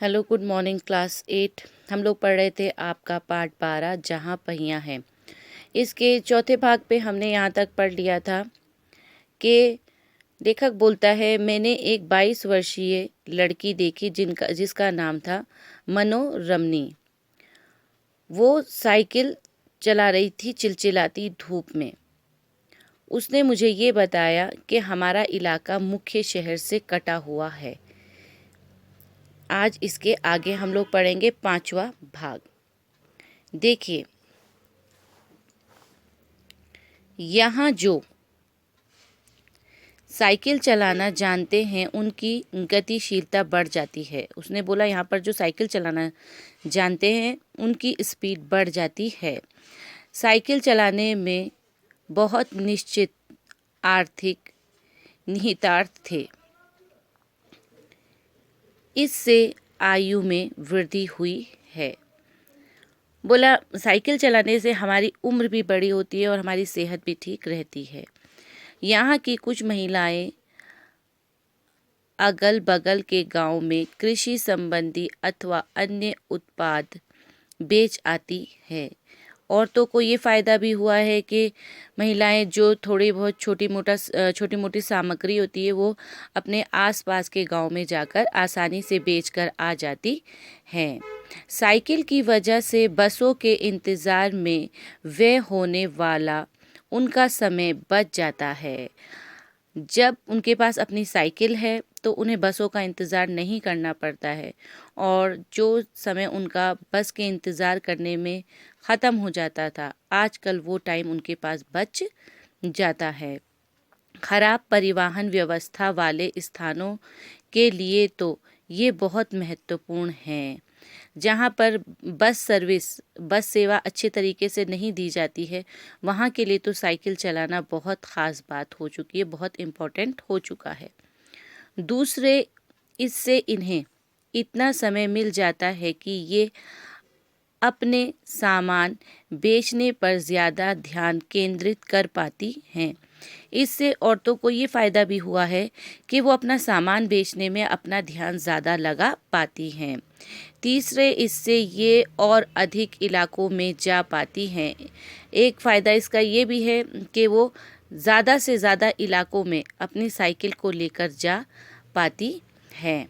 Hello, good morning class 8। हम लोग पढ़ रहे थे आपका पाठ 12 जहाँ पहियाँ हैं। इसके चौथे भाग पे हमने यहाँ तक पढ़ लिया था कि लेखक बोलता है, मैंने एक 22 वर्षीय लड़की देखी जिसका नाम था मनोरमनी। वो साइकिल चला रही थी चिलचिलाती धूप में। उसने मुझे ये बताया कि हमारा इलाका मुख्य शहर से कटा हुआ है। आज इसके आगे हम लोग पढ़ेंगे 5वां भाग। देखिए, यहाँ जो साइकिल चलाना जानते हैं उनकी गतिशीलता बढ़ जाती है। उसने बोला यहाँ पर जो साइकिल चलाना जानते हैं उनकी स्पीड बढ़ जाती है। साइकिल चलाने में बहुत निश्चित आर्थिक निहितार्थ थे। इससे आयु में वृद्धि हुई है। बोला साइकिल चलाने से हमारी उम्र भी बड़ी होती है और हमारी सेहत भी ठीक रहती है। यहाँ की कुछ महिलाएं अगल बगल के गांव में कृषि संबंधी अथवा अन्य उत्पाद बेच आती है। औरतों को ये फ़ायदा भी हुआ है कि महिलाएं जो थोड़ी बहुत छोटी मोटी सामग्री होती है वो अपने आसपास के गांव में जाकर आसानी से बेचकर आ जाती हैं। साइकिल की वजह से बसों के इंतज़ार में व्यय होने वाला उनका समय बच जाता है। जब उनके पास अपनी साइकिल है तो उन्हें बसों का इंतज़ार नहीं करना पड़ता है और जो समय उनका बस के इंतज़ार करने में ख़त्म हो जाता था, आजकल वो टाइम उनके पास बच जाता है। खराब परिवहन व्यवस्था वाले स्थानों के लिए तो ये बहुत महत्वपूर्ण है। जहाँ पर बस सेवा अच्छे तरीके से नहीं दी जाती है, वहाँ के लिए तो साइकिल चलाना बहुत ख़ास बात हो चुकी है, बहुत इम्पोर्टेंट हो चुका है। दूसरे, इससे इन्हें इतना समय मिल जाता है कि ये अपने सामान बेचने पर ज़्यादा ध्यान केंद्रित कर पाती हैं। इससे औरतों को ये फ़ायदा भी हुआ है कि वो अपना सामान बेचने में अपना ध्यान ज़्यादा लगा पाती हैं। तीसरे, इससे ये और अधिक इलाकों में जा पाती हैं। एक फ़ायदा इसका ये भी है कि वो ज़्यादा से ज़्यादा इलाकों में अपनी साइकिल को लेकर जा पाती हैं।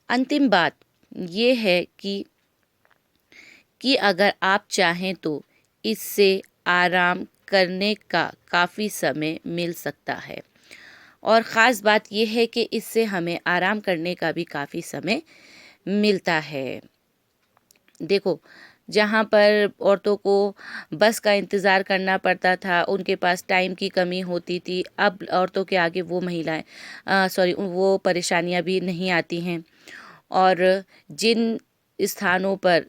अंतिम बात ये है कि अगर आप चाहें तो इससे आराम करने का काफ़ी समय मिल सकता है। और ख़ास बात यह है कि इससे हमें आराम करने का भी काफ़ी समय मिलता है। देखो, जहाँ पर औरतों को बस का इंतज़ार करना पड़ता था, उनके पास टाइम की कमी होती थी, अब औरतों के आगे वो परेशानियाँ भी नहीं आती हैं। और जिन स्थानों पर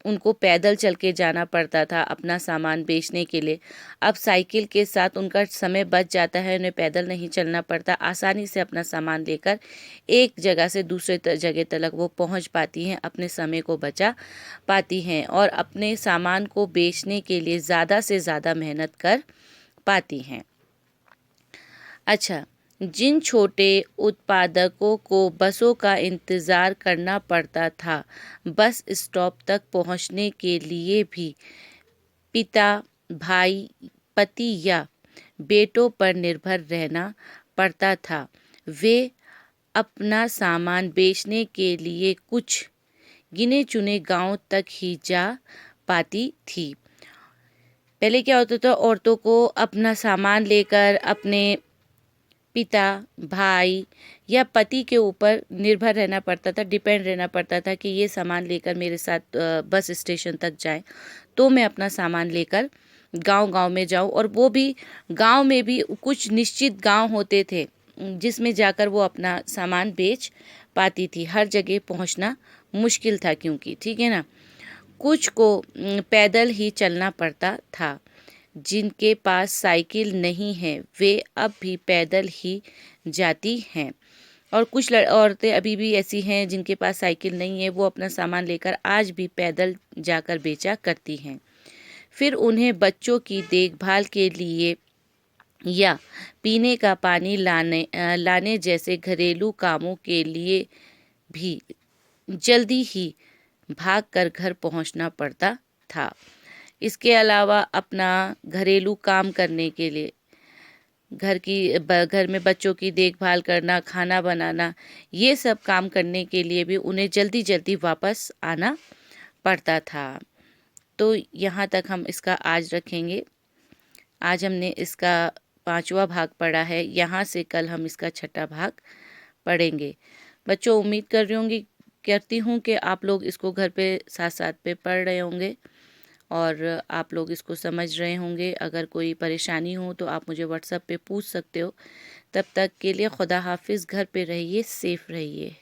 उनको पैदल चल के जाना पड़ता था अपना सामान बेचने के लिए, अब साइकिल के साथ उनका समय बच जाता है, उन्हें पैदल नहीं चलना पड़ता, आसानी से अपना सामान लेकर एक जगह से दूसरे जगह तक वो पहुंच पाती हैं, अपने समय को बचा पाती हैं और अपने सामान को बेचने के लिए ज़्यादा से ज़्यादा मेहनत कर पाती हैं। अच्छा, जिन छोटे उत्पादकों को बसों का इंतज़ार करना पड़ता था, बस स्टॉप तक पहुंचने के लिए भी पिता, भाई, पति या बेटों पर निर्भर रहना पड़ता था। वे अपना सामान बेचने के लिए कुछ गिने चुने गांव तक ही जा पाती थी। पहले क्या होता था, औरतों को अपना सामान लेकर अपने पिता, भाई या पति के ऊपर निर्भर रहना पड़ता था, डिपेंड रहना पड़ता था कि ये सामान लेकर मेरे साथ बस स्टेशन तक जाएं तो मैं अपना सामान लेकर गांव-गांव में जाऊं। और वो भी गांव में भी कुछ निश्चित गांव होते थे जिसमें जाकर वो अपना सामान बेच पाती थी। हर जगह पहुंचना मुश्किल था क्योंकि, ठीक है ना। कुछ को पैदल ही चलना पड़ता था। जिनके पास साइकिल नहीं है वे अब भी पैदल ही जाती हैं और कुछ औरतें अभी भी ऐसी हैं जिनके पास साइकिल नहीं है, वो अपना सामान लेकर आज भी पैदल जाकर बेचा करती हैं। फिर उन्हें बच्चों की देखभाल के लिए या पीने का पानी लाने जैसे घरेलू कामों के लिए भी जल्दी ही भागकर घर पहुंचना पड़ता था। इसके अलावा अपना घरेलू काम करने के लिए घर में बच्चों की देखभाल करना, खाना बनाना, ये सब काम करने के लिए भी उन्हें जल्दी जल्दी वापस आना पड़ता था। तो यहाँ तक हम इसका आज रखेंगे। आज हमने इसका 5वां भाग पढ़ा है, यहाँ से कल हम इसका 6ठा भाग पढ़ेंगे। बच्चों, उम्मीद करती हूँ कि आप लोग इसको घर पे साथ साथ पे पढ़ रहे होंगे और आप लोग इसको समझ रहे होंगे। अगर कोई परेशानी हो तो आप मुझे व्हाट्सएप पे पूछ सकते हो। तब तक के लिए खुदा हाफिज़। घर पे रहिए, सेफ रहिए।